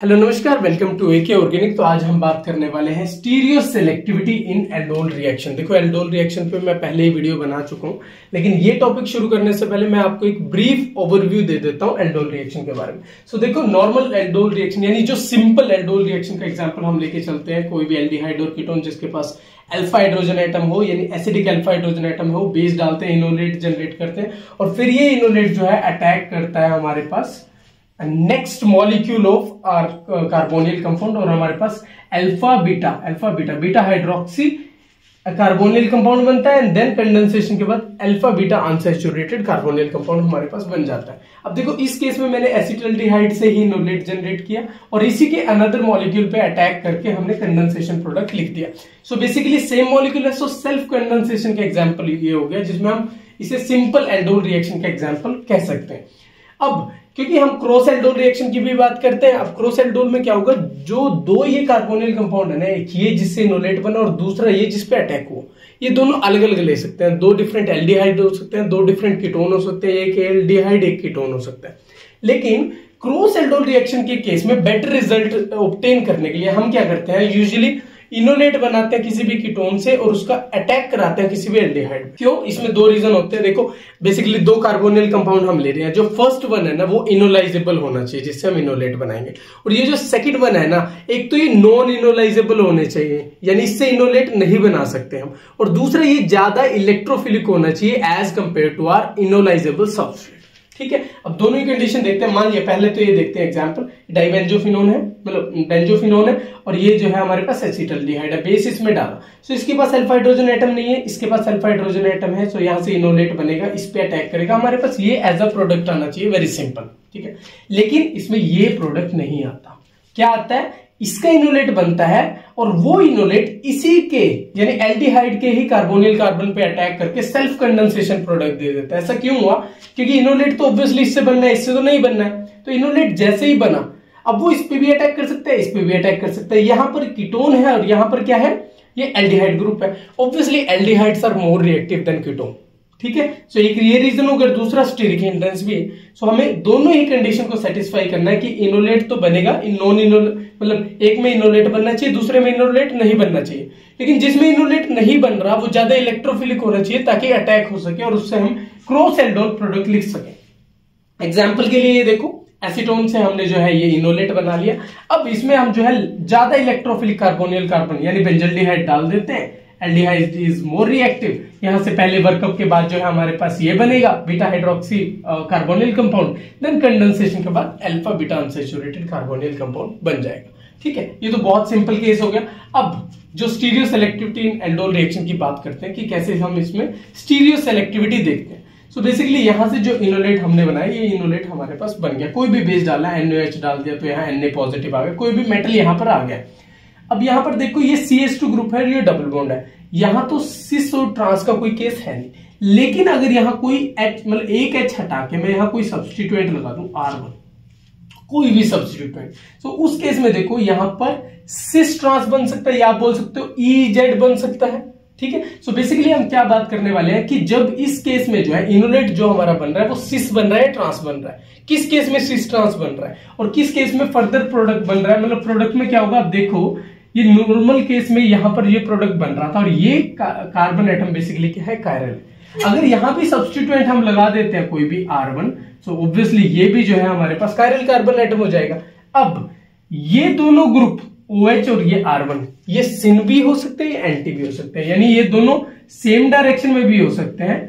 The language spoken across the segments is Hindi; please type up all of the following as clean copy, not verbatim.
हेलो नमस्कार, वेलकम टू एके ऑर्गेनिक। तो आज हम बात करने वाले हैं स्टीरियो सेलेक्टिविटी इन एल्डोल रिएक्शन। देखो, एल्डोल रिएक्शन पे मैं पहले ही वीडियो बना चुका हूं, लेकिन ये टॉपिक शुरू करने से पहले मैं आपको एक ब्रीफ ओवरव्यू दे देता हूं एल्डोल रिएक्शन के बारे में। सो देखो, नॉर्मल एल्डोल रिएक्शन यानी जो सिंपल एल्डोल रिएक्शन का एग्जाम्पल हम लेके चलते हैं, कोई भी एल्डिहाइड और कीटोन जिसके पास अल्फा हाइड्रोजन एटम हो यानी एसिडिक अल्फा हाइड्रोजन एटम हो, बेस डालते हैं, इनोलेट जनरेट करते हैं और फिर ये इनोलेट जो है अटैक करता है हमारे पास next molecule of carbonyl compound और हमारे पास alpha beta hydroxy carbonyl compound बनता है एंड देन कंडेंसेशन के बाद alpha beta unsaturated carbonyl compound हमारे पास बन जाता है। अब देखो, इस केस में मैंने एसिटल्डिहाइड से ही इनोलेट जनरेट किया और इसी के अनदर मॉलिक्यूल पे अटैक करके हमने कंडेंसेशन प्रोडक्ट लिख दिया। सो बेसिकली सेम मॉलिक्यूल है, सो सेल्फ कंडेंसेशन का एग्जांपल ये हो गया, जिसमें हम इसे सिंपल एल्डोल रिएक्शन का एग्जांपल कह सकते हैं। अब क्योंकि हम क्रॉस एल्डोल रिएक्शन की भी बात करते हैं, अब क्रॉस एल्डोल में क्या होगा, जो दो ये कार्बोनिल कंपाउंड है ना, एक ये जिससे इनोलेट बना और दूसरा ये जिसपे अटैक हुआ, ये दोनों अलग अलग ले सकते हैं। दो डिफरेंट एल्डिहाइड हो सकते हैं, दो डिफरेंट कीटोन हो सकते हैं, एक एल्डिहाइड एक कीटोन हो सकता है। लेकिन क्रॉस एल्डोल रिएक्शन के केस में बेटर रिजल्ट ऑब्टेन करने के लिए हम क्या करते हैं, यूजुअली इनोलेट बनाते हैं किसी भी कीटोन से और उसका अटैक कराते हैं किसी भी एल्डिहाइड में। क्यों? इसमें दो रीजन होते हैं। देखो, बेसिकली दो कार्बोनिल कंपाउंड हम ले रहे हैं। जो फर्स्ट वन है ना, वो इनोलाइजेबल होना चाहिए जिससे हम इनोलेट बनाएंगे, और ये जो सेकंड वन है ना, एक तो ये नॉन इनोलाइजेबल होने चाहिए यानी इससे इनोलेट नहीं बना सकते हम, और दूसरा ये ज्यादा इलेक्ट्रोफिलिक होना चाहिए as compare to our enolisable substrate. ठीक है, अब दोनों ही कंडीशन देखते हैं। मान लिया पहले तो ये देखते हैं एग्जांपल, डाइबेंजोफिनोन है, मतलब बेंजोफिनोन है और ये जो है हमारे पास एसिटल्डिहाइड है, बेस इसमें डाला। सो इसके पास अल्फा हाइड्रोजन एटम नहीं है, इसके पास अल्फा हाइड्रोजन एटम है, सो यहां से इनोलेट बनेगा, इस पे अटैक करेगा, हमारे पास ये एज अ प्रोडक्ट आना चाहिए, वेरी सिंपल। ठीक है, लेकिन इसमें ये प्रोडक्ट नहीं आता। क्या आता है? इसका इनोलेट बनता है और वो इनोलेट इसी के यानी एल्डिहाइड के ही कार्बोनिल कार्बन पे अटैक करके सेल्फ कंडेंसेशन प्रोडक्ट दे देता है। ऐसा क्यों हुआ? क्योंकि इनोलेट तो ऑब्वियसली इससे बनना है, इससे तो नहीं बनना है। तो इनोलेट जैसे ही बना, अब वो इस पे भी अटैक कर सकता है, इस पे भी अटैक कर सकता है। यहां पर कीटोन है और यहां पर क्या है, ये एल्डिहाइड ग्रुप है। Obviously aldehydes are more reactive than ketone. ठीक है, सो एक ये रीजन हो गया, दूसरा स्टीरिक हिंड्रेंस भी है। सो हमें दोनों ही कंडीशन को सेटिस्फाई करना है कि इनोलेट तो बनेगा, नॉन इनोलेट मतलब एक में इनोलेट बनना चाहिए, दूसरे में इनोलेट नहीं बनना चाहिए। लेकिन जिसमें इनोलेट नहीं बन रहा वो ज्यादा इलेक्ट्रोफिलिक होना चाहिए ताकि अटैक हो सके और उससे हम क्रॉस एल्डोल प्रोडक्ट लिख सके। एग्जाम्पल के लिए ये देखो, एसीटोन से हमने जो है ये इनोलेट बना लिया। अब इसमें हम जो है ज्यादा इलेक्ट्रोफिलिक कार्बोनिल कार्बन यानी बेंजल्डिहाइड डाल देते हैं। एल्डिहाइड इज मोर रिएक्टिव, यहां से पहले वर्कअप के बाद जो है हमारे पास ये बनेगा beta hydroxy carbonyl compound, then condensation के बाद alpha beta unsaturated carbonyl compound बन जाएगा। ठीक है, ये तो बहुत सिंपल केस हो गया। अब जो स्टीरियो सेलेक्टिविटी इन एल्डोल रिएक्शन की बात करते हैं कि कैसे हम इसमें स्टीरियो सेलेक्टिविटी देखते हैं। सो बेसिकली यहां से जो इनोलेट हमने बनाया, ये इनोलेट हमारे पास बन गया। कोई भी बेस डाला, NaOH डाल दिया तो यहाँ Na पॉजिटिव आ गया, कोई भी मेटल यहां पर आ गया। अब यहां पर देखो, ये CH2 ग्रुप है, ये डबल बॉन्ड है। यहां तो सिस और ट्रांस का कोई केस है नहीं, लेकिन अगर यहां कोई H मतलब एक H हटा के मैं यहां कोई सब्स्टिट्यूएंट लगा दूं R1, कोई भी सब्स्टिट्यूएंट, तो उस केस में देखो यहां पर सिस ट्रांस बन सकता है या आप बोल सकते हो EZ बन सकता है। ठीक है, सो बेसिकली हम क्या बात करने वाले हैं कि जब इस केस में जो है इनोलेट जो हमारा बन रहा है वो सिस बन रहा है, ट्रांस बन रहा है। किस केस में सिस ट्रांस बन रहा है और किस केस में फर्दर प्रोडक्ट बन रहा है, मतलब प्रोडक्ट में क्या होगा, आप देखो ये नॉर्मल केस में यहां पर ये प्रोडक्ट बन रहा था और ये कार्बन एटम बेसिकली क्या है, कायरल। अगर यहां भी सब्स्टिट्यूएंट हम लगा देते हैं कोई भी R1, सो ऑब्वियसली ये भी जो है हमारे पास कायरल कार्बन एटम हो जाएगा। अब ये दोनों ग्रुप OH और ये R1, ये सिन भी हो सकते हैं, ये एंटी भी हो सकते हैं, यानी ये दोनों सेम डायरेक्शन में भी हो सकते हैं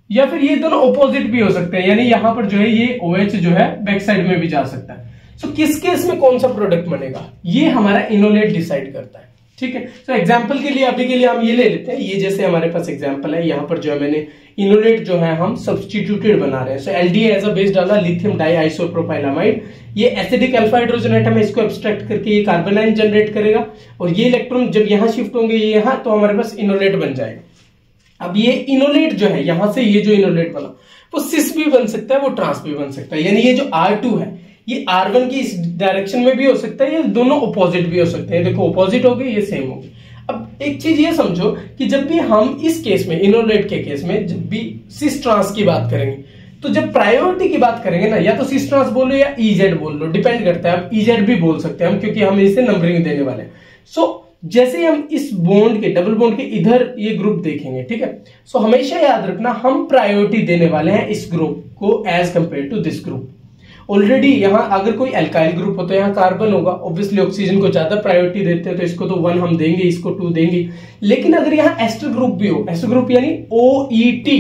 या फिर ये दोनों ऑपोजिट भी हो सकते हैं, यानी यहां पर जो है ये OH जो है बैक साइड में भी जा सकता है। सो किस केस में कौन सा प्रोडक्ट बनेगा, ये हमारा इनोलेट डिसाइड करता है। ठीक है, सो एग्जांपल के लिए अभी के लिए हम ये ले लेते हैं, ये जैसे हमारे पास एग्जांपल है, यहां पर जो है मैंने इनोलेट जो है हम सब्स्टिट्यूटेड बना रहे हैं। सो LDA एज अ बेस डाला, लिथियम डाइआइसोप्रोपाइलामाइड, ये एसिडिक अल्फा हाइड्रोजन एटम है, इसको एब्स्ट्रैक्ट करके ये कार्बन आयन जनरेट करेगा और ये इलेक्ट्रॉन जब यहां शिफ्ट होंगे ये यहां, तो हमारे पास इनोलेट बन जाएगा। अब ये इनोलेट जो है यहां से ये जो इनोलेट बना वो सिस भी बन सकता है, वो ट्रांस भी बन सकता है, यानी ये जो R2 है ये R1 की इस डायरेक्शन में भी हो सकता है, ये दोनों ऑपोजिट भी हो सकते हैं। देखो ऑपोजिट हो गए, ये सेम हो गए। अब एक चीज ये समझो कि जब भी हम इस केस में इनोलेट के केस में जब भी सिस ट्रांस की बात करेंगे तो जब प्रायोरिटी की बात करेंगे ना, या तो सिस ट्रांस बोलो या इजेड बोल लो, डिपेंड करता है, आप इजेड भी बोल सकते हैं हम, क्योंकि हम इसे नंबरिंग देने वाले हैं। सो जैसे हम इस बॉन्ड के, डबल बॉन्ड के इधर ये ग्रुप देखेंगे, ठीक है, सो हमेशा याद रखना हम प्रायोरिटी देने वाले हैं इस ग्रुप को as compare to this group. Already यहां अगर कोई एल्काइल ग्रुप हो तो यहाँ कार्बन होगा, ऑब्वियसली ऑक्सीजन को ज्यादा प्रायोरिटी देते हैं तो इसको तो 1 हम देंगे, इसको 2 देंगे। लेकिन अगर यहाँ एस्टर ग्रुप भी हो, एस्टर ग्रुप यानी OET,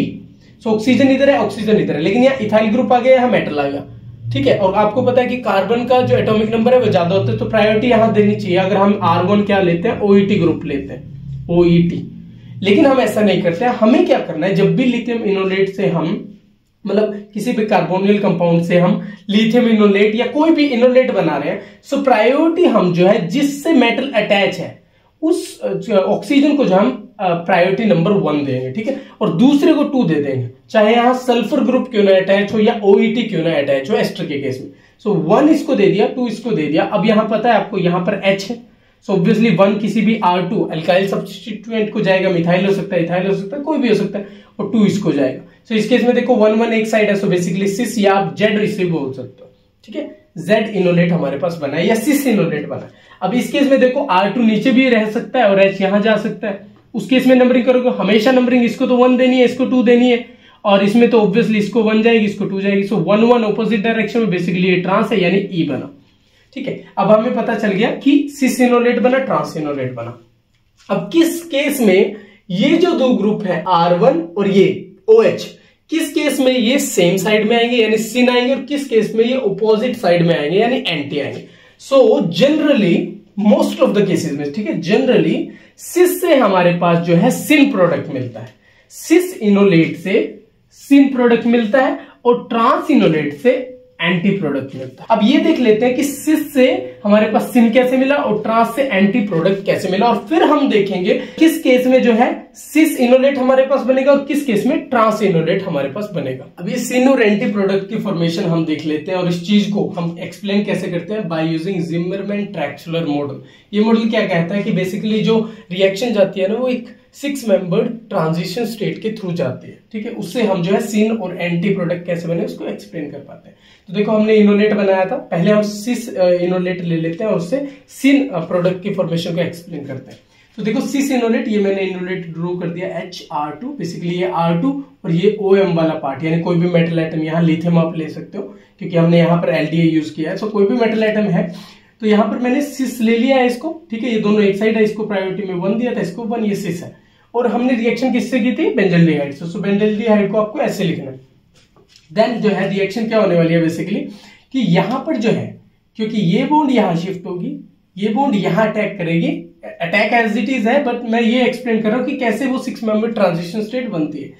सो ऑक्सीजन इधर है, ऑक्सीजन इधर है, लेकिन यहाँ इथाइल ग्रुप आ गया, यहाँ मेटल आ गया, ठीक है। और आपको पता है कि कार्बन का जो एटॉमिक नंबर है वो ज्यादा होता है, तो प्रायोरिटी यहां देनी चाहिए। अगर हम R1 क्या लेते हैं, OET ग्रुप लेते हैं, OET। लेकिन हम ऐसा नहीं करते हैं, हमें क्या करना है, जब भी लिथियम इनोलेट से हम, मतलब किसी भी कार्बोनिल कंपाउंड से हम लिथियम इनोलेट या कोई भी इनोलेट बना रहे हैं, सो प्रायोरिटी हम जो है जिससे मेटल अटैच है उस ऑक्सीजन को जो हम प्रायोरिटी नंबर 1 देंगे, ठीक है, और दूसरे को 2 दे देंगे, चाहे यहां सल्फर ग्रुप क्यों ना अटैच हो या OET क्यों ना अटैच हो एस्टर के केस में। सो 1 इसको दे दिया, 2 इसको दे दिया। अब यहां पता है आपको, यहां पर H है, सो ऑब्वियसली 1 किसी भी R2 अल्काइल सब्स्टिट्यूएंट को जाएगा, मिथाइल हो सकता है, इथाइल हो सकता है, कोई भी हो सकता है, और 2 इसको जाएगा। सो इस केस में देखो 1 एक साइड है, सो बेसिकली सिस या आप जेड रिसीव बोल सकते हो, ठीक है, जेड इनोलेट हमारे पास बना है या सिस इनोलेट बना है। अब इस केस में देखो R2 नीचे भी रह सकता है और H यहां जा सकता है। उस केस में नंबरिंग करोगे, हमेशा नंबरिंग इसको तो 1 देनी है, इसको 2 देनी है, और इसमें तो ऑब्वियसली इसको 1 जाएगी, इसको 2 जाएगी। सो 1 ऑपोजिट डायरेक्शन में, बेसिकली ये ट्रांस है यानी E बना, ठीक है। अब हमें पता चल गया कि सिस इनोलेट बना, ट्रांस इनोलेट बना। अब किस केस में ये जो 2 ग्रुप है R1 और ये OH, किस केस में ये सेम साइड में आएंगे यानी सिन आएंगे, और किस केस में ये ऑपोजिट साइड में आएंगे यानी एंटी आएंगे। So generally most of the cases में, ठीक है, जनरली सिस से हमारे पास जो है सिन प्रोडक्ट मिलता है, सिस इनोलेट से सिन प्रोडक्ट मिलता है, और ट्रांस इनोलेट से एंटी प्रोडक्ट मिलता है। अब ये देख लेते हैं कि सिस से हमारे पास सिन कैसे मिला और ट्रांस से एंटी प्रोडक्ट कैसे मिला, और फिर हम देखेंगे किस केस में जो है सिस इनोलेट हमारे पास बनेगा और किस केस में ट्रांस इनोलेट हमारे पास बनेगा। अब ये सिन और एंटी प्रोडक्ट की फॉर्मेशन हम देख लेते हैं, और इस चीज को हम एक्सप्लेन कैसे करते हैं, बाय यूजिंग जिमरमैन ट्रैक्चुलर मॉडल। ये मॉडल क्या कहता है कि बेसिकली जो रिएक्शन जाती है ना, वो एक 6 मेंबर्ड ट्रांजिशन स्टेट के थ्रू जाती है, ठीक है, उससे हम जो है सिन और एंटी प्रोडक्ट कैसे बने उसको एक्सप्लेन कर पाते हैं। तो देखो हमने इनोलेट बनाया था, पहले हम सिस इनोलेट ले लेते हैं और उससे सिन प्रोडक्ट की फॉर्मेशन को एक्सप्लेन करते हैं। तो देखो सिस इनोलेट, ये मैंने इनोलेट ड्रॉ कर दिया HR2, बेसिकली ये R2 और ये OM वाला पार्ट, यानी कोई भी मेटल आइटम, यहाँ लिथियम आप ले सकते हो क्योंकि हमने यहाँ पर LDA यूज किया है, सो कोई भी मेटल आइटम है। तो यहाँ पर मैंने सिस ले लिया है इसको, ठीक है, ये दोनों एक साइड है, इसको प्रायोरिटी में 1 दिया था, इसको 1, ये सिस है, और हमने रिएक्शन किससे की थी, बेंजल्डिहाइड से। सो बेंजल्डिहाइड को आपको ऐसे लिखना है। देन जो है रिएक्शन क्या होने वाली है बेसिकली कि यहां पर जो है, क्योंकि ये बॉन्ड यहां शिफ्ट होगी, ये बॉन्ड यहां अटैक करेगी, अटैक एज इट इज है, बट मैं ये एक्सप्लेन कर रहा हूं कि कैसे वो 6 मेंबर ट्रांजिशन स्टेट बनती है।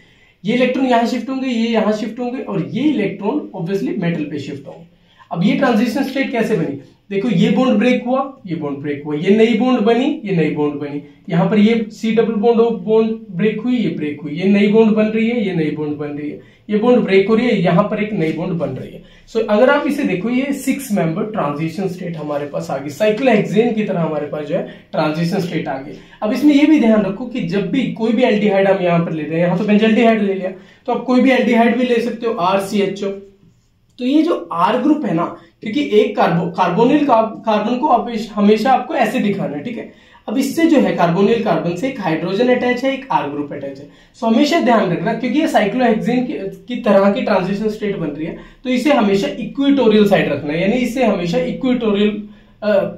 ये इलेक्ट्रॉन यहां शिफ्ट होंगे, ये यहां शिफ्ट होंगे, और ये इलेक्ट्रॉन ऑब्वियसली मेटल पे शिफ्ट होंगे। अब ये ट्रांजिशन स्टेट कैसे बनी, देखो ये बॉन्ड ब्रेक हुआ, ये बॉन्ड ब्रेक हुआ, ये नई बॉन्ड बनी, ये नई बॉन्ड बनी, यहां पर ये C डबल बॉन्ड ब्रेक हुई, ये ब्रेक हुई, ये नई बॉन्ड बन रही है, ये नई बॉन्ड बन रही है, ये बॉन्ड ब्रेक हो रही है, यहां पर एक नई बॉन्ड बन रही है। सो अगर आप इसे देखो, ये 6 मेंबर ट्रांजिशन स्टेट हमारे पास आ गई, साइक्लोहेक्सेन की तरह हमारे पास जो है ट्रांजिशन स्टेट आ गई। अब इसमें ये भी ध्यान रखो कि जब भी कोई भी एल्डिहाइड हम यहाँ पर लेते हैं, यहाँ तो बेंजल्डिहाइड ले लिया, तो आप कोई भी एल्डिहाइड भी ले सकते हो, RCHO। तो ये जो R ग्रुप है ना, क्योंकि एक कार्बोनिल कार्बन को हमेशा आपको ऐसे दिखाना है, ठीक है। अब इससे जो है कार्बोनिल कार्बन से एक हाइड्रोजन अटैच है, एक R ग्रुप अटैच है। सो हमेशा ध्यान रखना, क्योंकि ये साइक्लोहेक्सेन की तरह की ट्रांजिशन स्टेट बन रही है, तो इसे हमेशा इक्वेटोरियल साइड रखना है, यानी इसे हमेशा इक्वेटोरियल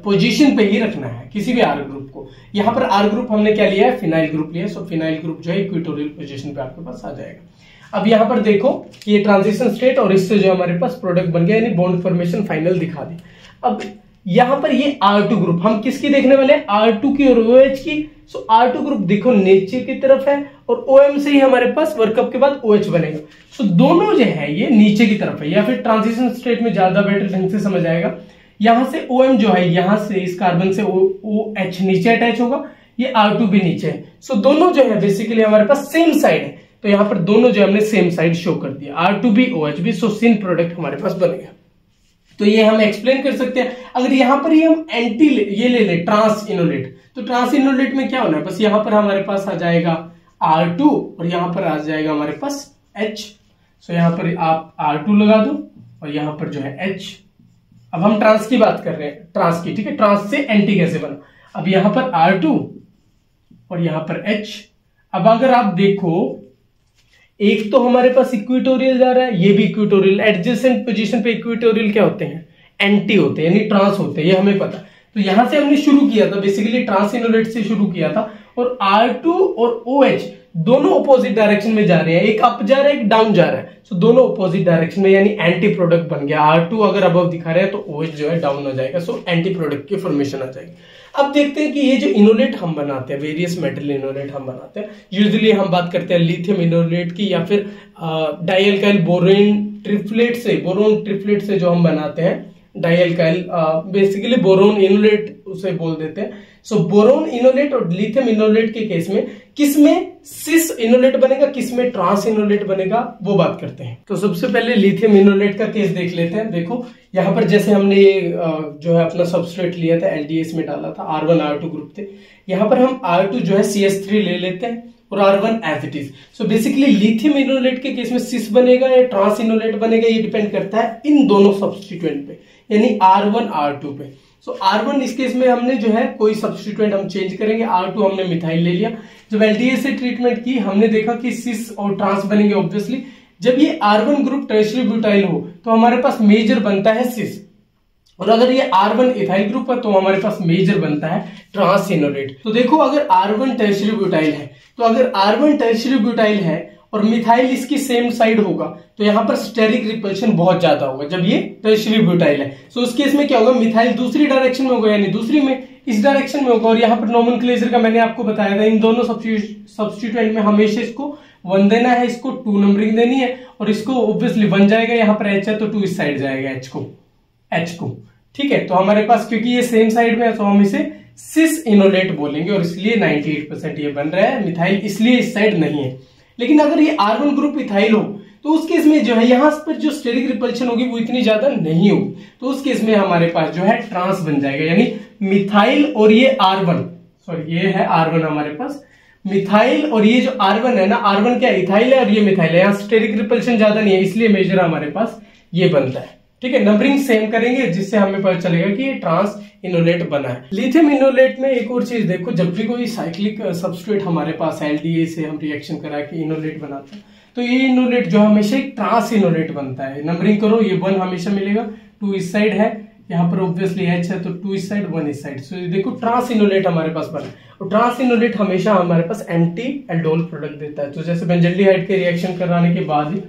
पोजीशन पे ही रखना है किसी भी R ग्रुप को। यहाँ पर R ग्रुप हमने क्या लिया है, फिनाइल ग्रुप लिया है, सो फिनाइल ग्रुप जो है इक्वेटोरियल पोजीशन पे आपके पास आ जाएगा। अब यहाँ पर देखो ये ट्रांजिशन स्टेट और इससे जो हमारे पास प्रोडक्ट बन गया, यानी बॉन्ड फॉर्मेशन फाइनल दिखा दी। अब यहाँ पर ये R2 ग्रुप हम किसकी देखने वाले हैं, R2 की और OH की। सो R2 ग्रुप देखो नीचे की तरफ है, और OM से ही हमारे पास वर्कअप के बाद OH बनेगा। सो दोनों जो है ये नीचे की तरफ है, या फिर ट्रांजिशन स्टेट में ज्यादा बेटर ढंग से समझ आएगा। यहां से OM जो है, यहां से इस कार्बन से OH नीचे अटैच होगा, ये R2 भी नीचे है। सो दोनों जो है बेसिकली हमारे पास सेम साइड है, तो यहां पर दोनों जो हमने सेम साइड शो कर दिया, R2 भी OH भी, सो सिन प्रोडक्ट हमारे पास बनेगा। तो ये हम एक्सप्लेन कर सकते हैं। अगर यहां पर ही हम ये ले ले ट्रांस इनोलेट, तो ट्रांस इनोलेट में क्या होना है, बस यहां पर हमारे पास आ जाएगा R2 और यहां पर आ जाएगा हमारे पास H। सो यहाँ पर आप R2 लगा दो और यहाँ पर जो है H। अब हम ट्रांस की बात कर रहे हैं, ट्रांस की, ठीक है, ट्रांस से एंटी कैसे बना। अब यहाँ पर R2 और यहाँ पर H। अब अगर आप देखो, एक तो हमारे पास इक्वेटोरियल जा रहा है, ये भी इक्वेटोरियल, एडजेसेंट पोजीशन पे इक्वेटोरियल क्या होते हैं, एंटी होते हैं, यानी ट्रांस होते हैं, ये हमें पता। तो यहां से हमने शुरू किया था, बेसिकली ट्रांस इनोलेट से शुरू किया था, और R2 और OH दोनों ऑपोजिट डायरेक्शन में जा रहे हैं, एक अप जा रहा है एक डाउन जा रहा है, सो दोनों ऑपोजिट डायरेक्शन में, यानी एंटी प्रोडक्ट बन गया। R2 अगर अबव दिखा रहे हैं तो OH जो है डाउन हो जाएगा, सो एंटी प्रोडक्ट की फॉर्मेशन आ जाएगी। अब देखते हैं कि ये जो इनोलेट हम बनाते हैं, वेरियस मेटल इनोलेट हम बनाते हैं, यूजुअली हम बात करते हैं लिथियम इनोलेट की या फिर डाइअल्काइल बोरोन ट्रिपलेट से जो हम बनाते हैं डाइअल्काइल, बेसिकली बोरोन इनोलेट उसे बोल देते हैं। सो बोरोन इनोलेट और लिथियम इनोलेट के केस में किसमें सिस इनोलेट बनेगा, किसमें ट्रांस इनोलेट बनेगा, वो बात करते हैं। तो सबसे पहले लिथियम इनोलेट का केस देख लेते हैं। देखो यहाँ पर जैसे हमने ये जो है अपना सबस्ट्रेट लिया था, LDS में डाला था, R1 R2 ग्रुप थे, यहाँ पर हम R2 जो है CS3 ले लेते हैं और R1 as it is. So basically lithium enolate के केस में सिस बनेगा या ट्रांस इनोलेट बनेगा, ये डिपेंड करता है इन दोनों सब्स्टिट्यूएंट पे, यानी R1 R2 पे। सो R1 इस केस में हमने जो है कोई सब्स्टिट्यूएंट हम चेंज करेंगे, R2 हमने मिथाइल ले लिया। जब LDS से ट्रीटमेंट की हमने देखा कि सिस और ट्रांस बनेंगे ऑब्वियसली। जब ये R1 ग्रुप टर्शियरी ब्यूटाइल हो तो हमारे पास मेजर बनता है सिस, और अगर ये R1 इथाइल ग्रुप है तो हमारे पास मेजर बनता है ट्रांस इनोलेट। तो देखो अगर R1 टर्शियरी ब्यूटाइल है, तो अगर R1 टर्शियरी ब्यूटाइल है और मिथाइल इसकी सेम साइड होगा तो यहाँ पर स्टेरिक रिपल्शन बहुत ज्यादा होगा जब ये टर्शियरी ब्यूटाइल है। सो उस केस में क्या होगा, मिथाइल दूसरी डायरेक्शन में होगा, यानी दूसरी में, इस डायरेक्शन में होगा। और यहाँ पर नोमेनक्लेचर का मैंने आपको बताया था, इन दोनों सब्स्टिट्यूएंट में हमेशा इसको 1 देना है, इसको 2 नंबरिंग देनी है, और इसको ऑब्वियसली 1 जाएगा, यहाँ पर H है तो 2 इस साइड जाएगा H को, ठीक है। तो हमारे पास क्योंकि ये सेम साइड में है तो हम इसे सिस इनोलेट बोलेंगे, और इसलिए 98% ये बन रहा है, मिथाइल इसलिए इस साइड नहीं है। लेकिन अगर ये R1 ग्रुप इथाइल हो तो उस केस में जो है यहां पर जो स्टेरिक रिपल्शन होगी वो इतनी ज्यादा नहीं होगी, तो उस केस में हमारे पास जो है ट्रांस बन जाएगा, यानी मिथाइल और ये R1, सॉरी ये है R1 हमारे पास, मिथाइल और ये जो R1 है ना, R1 क्या इथाइल है और ये मिथाइल है, यहाँ स्टेरिक रिपल्शन ज्यादा नहीं है, इसलिए मेजर हमारे पास ये बनता है, ठीक है। नंबरिंग सेम करेंगे जिससे हमें पता चलेगा कि ये ट्रांस इनोलेट बना है। लिथियम इनोलेट में एक और चीज देखो, जब भी कोई साइक्लिक सबस्ट्रेट हमारे पास LDA से हम रिएक्शन करा के इनोलेट बनाते हैं तो ये इनोलेट जो हमेशा एक ट्रांस इनोलेट बनता है। नंबरिंग करो, ये 1 हमेशा मिलेगा, 2 इस साइड है, यहाँ पर ऑब्वियसली H है तो 2 इस साइड 1 इस साइड। सो देखो ट्रांस इनोलेट हमारे पास बना है, और ट्रांस इनोलेट हमेशा हमारे पास एंटी एल्डोल प्रोडक्ट देता है। तो जैसे बेंजल्डिहाइड के रिएक्शन कराने के बाद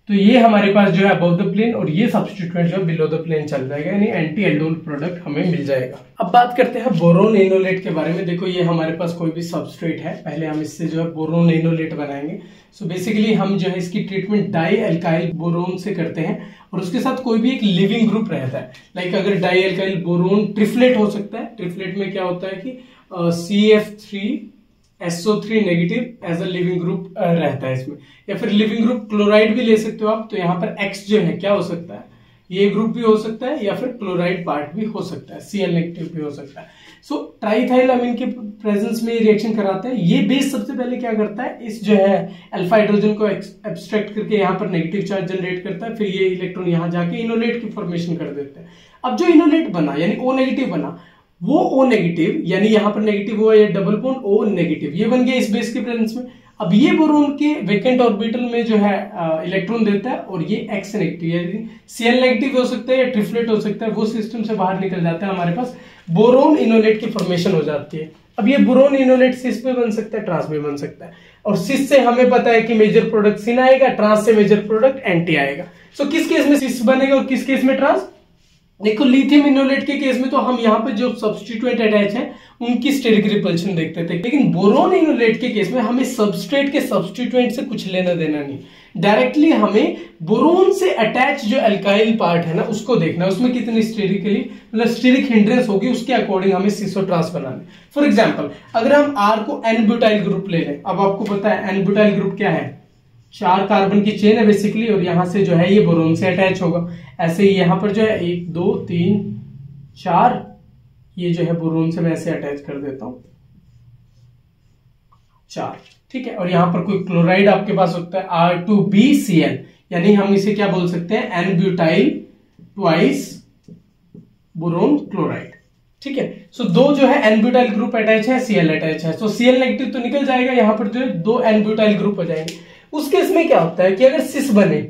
तो ये हमारे पास जो है अबव द प्लेन और ये सब्स्टिट्यूएंट जो है बिलो द प्लेन चल जाएगा, यानी एंटी एल्डोल प्रोडक्ट हमें मिल जाएगा। अब बात करते हैं बोरोन इनोलेट के बारे में। देखो ये हमारे पास कोई भी सबस्ट्रेट है, पहले हम इससे जो है बोरोन इनोलेट बनाएंगे। सो बेसिकली हम जो है इसकी ट्रीटमेंट डाई एल्काइल बोरोन से करते हैं, और उसके साथ कोई भी एक लिविंग ग्रुप रहता है। लाइक अगर डाई एल्काइल बोरोन ट्रिफलेट हो सकता है, ट्रिफलेट में क्या होता है कि CF3SO3 negative as a leaving group रहता है इसमें, या फिर लिविंग ग्रुप क्लोराइड भी ले सकते हो आप। तो यहाँ पर X जो है क्या हो सकता है, ये ग्रुप भी हो सकता है, या फिर क्लोराइड पार्ट भी हो सकता है, Cl नेगेटिव भी हो सकता है। सो ट्राइथाइल अमीन के प्रेजेंस में ये रिएक्शन कराते हैं। ये बेस सबसे पहले क्या करता है, इस जो है अल्फा हाइड्रोजन को एब्स्ट्रैक्ट करके यहाँ पर नेगेटिव चार्ज जनरेट करता है, फिर ये इलेक्ट्रॉन यहाँ जाके इनोलेट की फॉर्मेशन कर देते हैं। अब जो इनोलेट बना यानी O नेगेटिव बना, वो O नेगेटिव यानी यहाँ पर नेगेटिव हुआ, ये डबल बॉन्ड O नेगेटिव, ये बन गया इस बेस के प्रेजेंस में। अब ये बोरोन के वेकेंट ऑर्बिटल में जो है इलेक्ट्रॉन देता है, और ये X नेगेटिव यानी Cl नेगेटिव हो सकता है या ट्रिफलेट हो सकता है, वो सिस्टम से बाहर निकल जाता है, हमारे पास बोरोन इनोलेट की फॉर्मेशन हो जाती है। अब ये बोरोन इनोलेट सिस पे बन सकता है, ट्रांस में बन सकता है, और सिस से हमें पता है कि मेजर प्रोडक्ट सिन आएगा, ट्रांस से मेजर प्रोडक्ट एंटी आएगा। सो किस केस में सिस बनेगा और किस केस में ट्रांस? देखो लिथियम इनोलेट के केस में तो हम यहाँ पे जो सब्स्टिट्यूएंट अटैच है उनकी स्टेरिक रिपल्शन देखते थे, लेकिन बोरोन इनोलेट के केस में हमें सबस्ट्रेट के सब्स्टिट्यूएंट से कुछ लेना देना नहीं, डायरेक्टली हमें बोरोन से अटैच जो अल्काइल पार्ट है ना उसको देखना है, उसमें कितनी स्टेरिकली मतलब स्टेरिक हिंड्रेंस होगी, उसके अकॉर्डिंग हमें सिस और ट्रांस बनाना है। फॉर एग्जाम्पल अगर हम R को N ब्यूटाइल ग्रुप ले लें, अब आपको पता है N ब्यूटाइल ग्रुप क्या है, 4 कार्बन की चेन है बेसिकली, और यहां से जो है ये बोरोन से अटैच होगा। ऐसे ही यहां पर जो है 1 2 3 4 ये जो है बोरोन से मैं ऐसे अटैच कर देता हूं 4, ठीक है। और यहां पर कोई क्लोराइड आपके पास होता है R2BCl, यानी हम इसे क्या बोल सकते हैं, एन-ब्यूटाइल ट्वाइस बोरोन क्लोराइड। ठीक है, सो दो जो है एन-ब्यूटाइल ग्रुप अटैच है, Cl अटैच है, सो Cl नेगेटिव तो निकल जाएगा, यहां पर जो है दो एन-ब्यूटाइल ग्रुप हो जाएंगे। उस केस में क्या होता है कि अगर सिस बने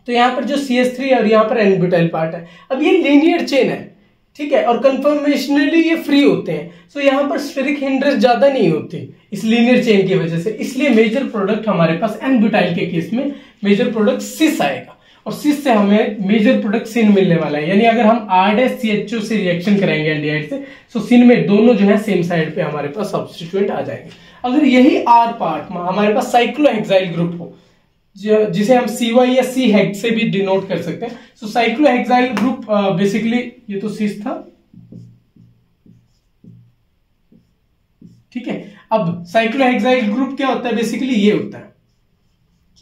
तो यहां पर जो CH3 और यहां पर एन-ब्यूटाइल पार्ट है, अब ये लीनियर चेन है, ठीक है, और कन्फर्मेशनली ये फ्री होते हैं, सो यहां पर स्टेरिक हिंड्रेंस ज्यादा नहीं होती इस लीनियर चेन की वजह से, इसलिए मेजर प्रोडक्ट हमारे पास एन-ब्यूटाइल के केस में मेजर प्रोडक्ट सिस आएगा, और सिस से हमें मेजर प्रोडक्ट सिन मिलने वाला है। यानी अगर हम R-CHO से रिएक्शन कराएंगे एल्डिहाइड से, तो सिन में दोनों जो है सेम साइड पे हमारे पास सब्स्टिट्यूएंट आ जाएंगे। अगर यही R पार्ट हमारे पास साइक्लोहेक्साइल ग्रुप हो, जिसे हम CY या C-हेक्ट से भी डिनोट कर सकते हैं, सो साइक्लोहेक्साइल ग्रुप बेसिकली ये तो सिस था, ठीक है। अब साइक्लोहेक्साइल ग्रुप क्या होता है, बेसिकली ये होता है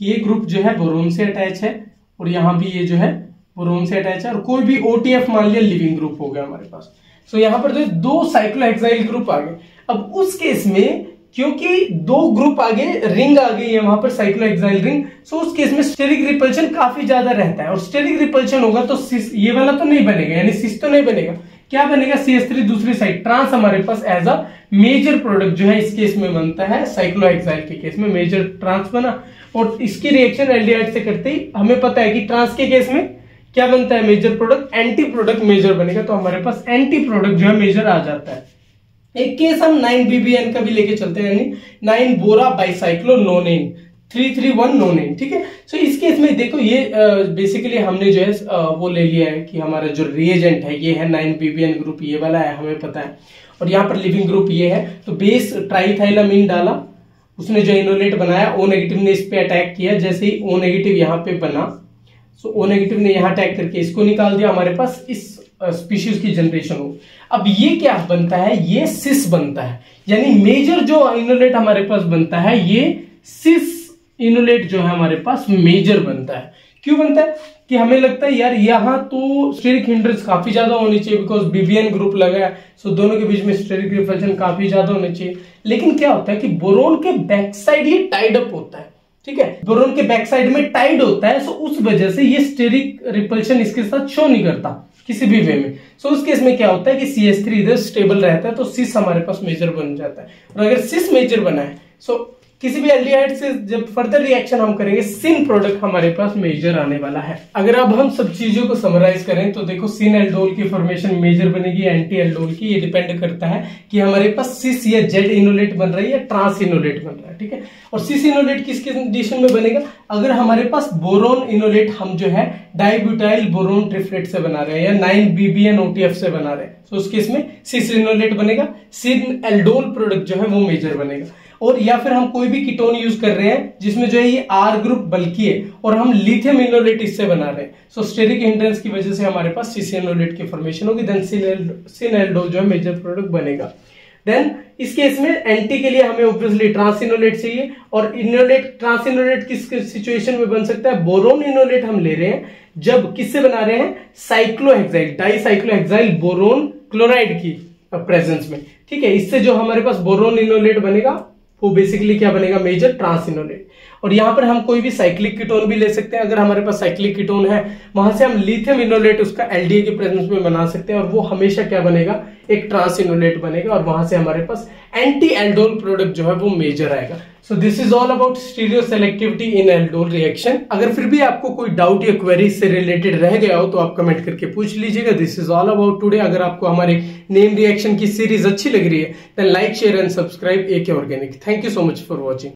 कि ये ग्रुप जो है बोरोन से अटैच है, और यहां भी ये जो है बोरोन से अटैच है, और कोई भी OTF मान लिया लिविंग ग्रुप हो गया हमारे पास। सो यहां पर जो दो साइक्लोहेक्साइल ग्रुप आ गए। अब उस केस में क्योंकि दो ग्रुप आगे रिंग आ गई है वहां पर साइक्लोहेक्साइल रिंग, सो उस केस में स्टेरिक रिपल्शन काफी ज्यादा रहता है, और स्टेरिक रिपल्शन होगा तो सिस ये वाला तो नहीं बनेगा, यानी सिस तो नहीं बनेगा, क्या बनेगा, CH3 दूसरी साइड ट्रांस हमारे पास एज अ मेजर प्रोडक्ट जो है इस केस में बनता है, साइक्लोहेक्साइल के केस में मेजर ट्रांस बना, और इसकी रिएक्शन एल्डिहाइड से करते ही हमें पता है कि ट्रांस के केस में क्या बनता है, major product, anti product major बनेगा, तो हमारे पास एंटी प्रोडक्ट जो है मेजर आ जाता है। एक केस हम 9BBN का भी लेके चलते हैं, यानी 9-बोरा बाइसाइक्लोनोनेन 331 नोनेन, ठीक है। सो इस केस में देखो ये बेसिकली हमने जो है वो ले लिया है कि हमारा जो रिएजेंट है ये है 9BBN ग्रुप, ये वाला है हमें पता है, और यहाँ पर लिविंग ग्रुप ये है, तो बेस ट्राइथाइलामीन डाला, उसने जो इनोलेट बनाया, O नेगेटिव ने इस पे अटैक किया, जैसे ही O नेगेटिव यहाँ पे बना, सो O नेगेटिव ने यहाँ अटैक करके इसको निकाल दिया, हमारे पास इस स्पीशीज की जनरेशन हो। अब ये क्या बनता है, ये सिस बनता है, यानी मेजर जो इनोलेट हमारे पास बनता है ये सिस इनोलेट जो है हमारे पास मेजर बनता है। क्यों बनता है कि हमें लगता है यार यहाँ तो स्टेरिक हिंड्रेंस काफी ज्यादा होनी चाहिए, बिकॉज BBN ग्रुप लगा है, सो दोनों के बीच में स्टेरिक रिपल्शन काफी ज्यादा होनी चाहिए। लेकिन क्या होता है कि बोरोन के बैक साइड ये टाइड अप होता है, ठीक है, बोरोन के बैक साइड में टाइड होता है, सो उस वजह से ये स्टेरिक रिपल्शन इसके साथ शो नहीं करता किसी भी वे में। सो उस केस में क्या होता है कि CH3 इधर स्टेबल रहता है, तो सिस हमारे पास मेजर बन जाता है, और अगर सिस मेजर बना है, सो किसी भी एल्डिहाइड से जब फर्दर रिएक्शन हम करेंगे, सिन प्रोडक्ट हमारे पास मेजर आने वाला है। अगर अब हम सब चीजों को समराइज करें तो देखो सिन एल्डोल की फॉर्मेशन मेजर बनेगी एंटी एल्डोल की, ये डिपेंड करता है कि हमारे पास सिस या जेड इनोलेट बन रही है या ट्रांस इनोलेट बन रहा है, ठीक है। और सिस इनोलेट किस कंडीशन में बनेगा, अगर हमारे पास बोरोन इनोलेट हम जो है डाइब्यूटाइल बोरोन ट्रिफ्लेट से बना रहे हैं या 9BBN OTF से बना रहे हैं, तो उस केस में सिस इनोलेट बनेगा, सिन एल्डोल प्रोडक्ट जो है वो मेजर बनेगा। और या फिर हम कोई भी कीटोन यूज कर रहे हैं जिसमें जो है ये R ग्रुप बल्कि है, और हम लिथियम इनोलेट इससे बना रहे हैं, सो स्टेरिक हिंड्रेंस की वजह से हमारे पास सिस इनोलेट की फॉर्मेशन होगी, देन सिन एल्डोल जो है मेजर प्रोडक्ट बनेगा। देन इस केस में एंटी के लिए हमें ऑब्वियसली ट्रांस इनोलेट चाहिए, और इनोलेट ट्रांस इनोलेट किस सिचुएशन में बन सकता है, बोरोन इनोलेट हम ले रहे हैं जब किससे बना रहे हैं, साइक्लोहेक्साइल डाइसाइक्लोहेक्साइल बोरोन क्लोराइड की प्रेजेंस में, ठीक है। इससे जो हमारे पास बोरोन इनोलेट बनेगा वो बेसिकली क्या बनेगा, मेजर ट्रांस इनोलेट। और यहां पर हम कोई भी साइक्लिक कीटोन भी ले सकते हैं, अगर हमारे पास साइक्लिक कीटोन है वहां से हम लिथियम इनोलेट उसका एलडीए के प्रेजेंस में बना सकते हैं, और वो हमेशा क्या बनेगा, एक ट्रांस इनोलेट बनेगा, और वहां से हमारे पास एंटी एल्डोल प्रोडक्ट जो है वो मेजर आएगा। So this is all about stereo selectivity in aldol reaction. अगर फिर भी आपको कोई डाउट या क्वेरी से रिलेटेड रह गया हो तो आप कमेंट करके पूछ लीजिएगा। This is all about today. अगर आपको हमारे नेम रिएक्शन की सीरीज अच्छी लग रही है then like share and subscribe AK organic. Thank you so much for watching.